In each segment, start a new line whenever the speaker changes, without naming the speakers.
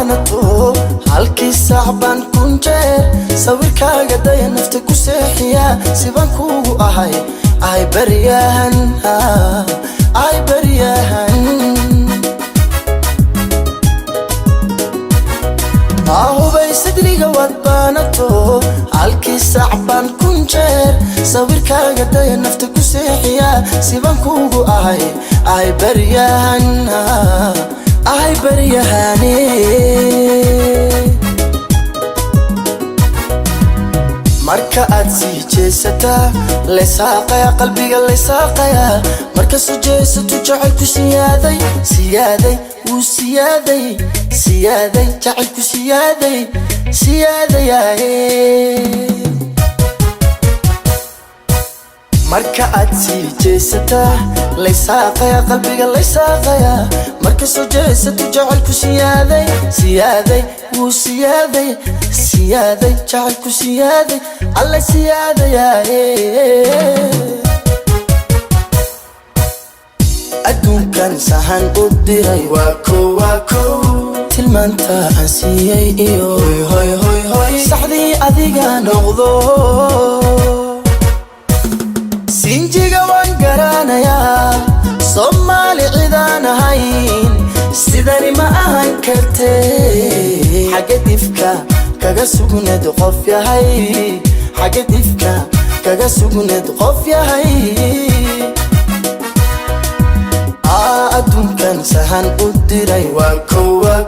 بانتو هالكي صعبان كنجر سويركا قدايا نفتك وسيحيا سيبان كوغو أهي برياهن أهي برياهن أهو بيسدري قوات بانتو هالكي صعبان كنجر سويركا قدايا نفتك وسيحيا سيبان كوغو أهي برياهن أهي بريهاني marka aad sii jeesata leesaqaya qalbiga leesaqaya marka soo jeesato jacaylku siyaaday siyaaday uu siyaaday siyaaday jacaylku siyaaday siyaaday marka aad sii jeesata leesaqaya qalbiga leesaqaya marka soo jeesato jacaylku siyaaday siyaaday uu siyaaday siyaaday jacaylku siyaaday alla siyaaday adduunkan sahan u diray waa kow tilmaanta aan siiyay iyo hoy saxdii adiga noqdo sinjiga waan garanayaa Soomaali cidaan ahayn sidani ma ahan kartee xagga difka kaga sugneed qof yahay xagga difka kaga sugneed qof yahay adduunkan sahan u diray waa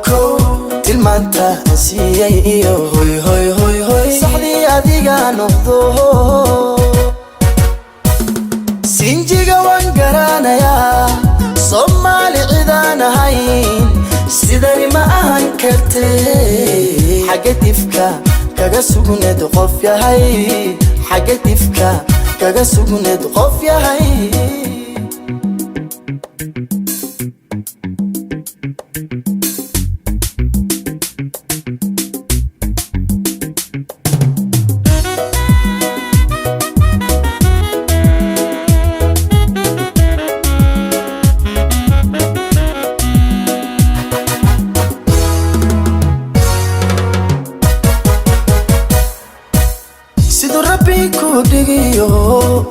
kow tilmaanta aan siiyay iyo hoy saxdii adiga noqdo sinjiga waan garanayaa Soomaali cidaan ahayn sidani ma ahan kartee xagga difka kaga sugneed qof yahay xagga difka kaga sugneed qof yahay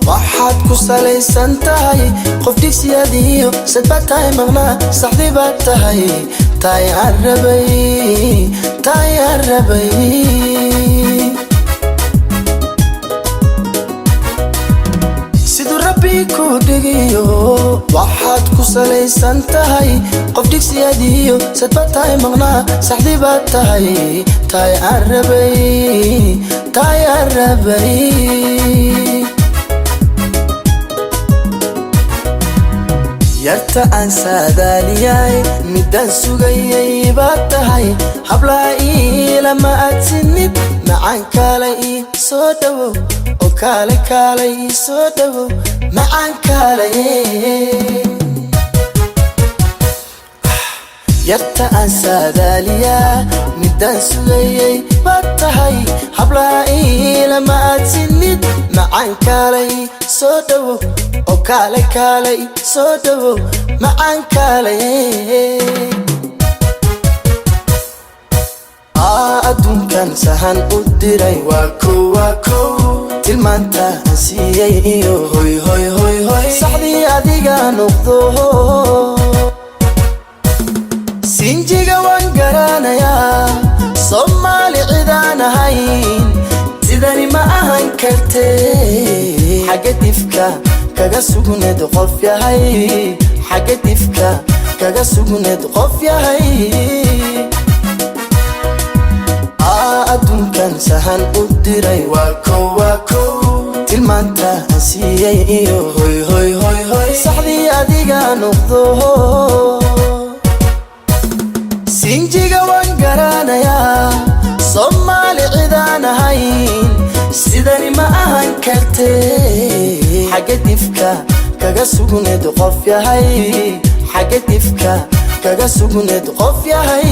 waxaad ku salaysan tahay qof dhigsiyadiyo sadbaad tahay maqnaa saxdii baad tahay taay arabay siduu rabbi ku dhigiyo waxaad ku salaysan tahay qof dhigsiyadiyo sadbaad tahay maqnaa saxdii baad tahay taay arabay yarta aan saadaaliyay midaan sugayay baad tahay hablaa ilama aad sinid macaan kaale ii soo dhawow oo kaale ii soo dhawow macaan kaale yarta aan saadaaliyaa midaan sugayay baad tahay hablaa ilama aad sinid macaan kaale ii soo dhawow oo kaale ii soo dhawow macaan kaale adduunkan sahan u diray waa kow tilmaanta aan siiyay iyo hoy saxdii adiga noqdo sinjiga waan garanayaa Soomaali cidaan ahayn sidani ma ahan kartee xagga difka kaga sugneed qof yahay xagga difka kaga sugneed qof yahay adduunkan sahan u diray waa kow tilmaanta aan siiyay iyo hoy saxdii adiga noqdo sinjiga waan garanayaa Soomaali cidaan ahayn sidani ma ahan kartee xagga difka kaga sugneed qof yahay xagga difka kaga sugneed qof yahay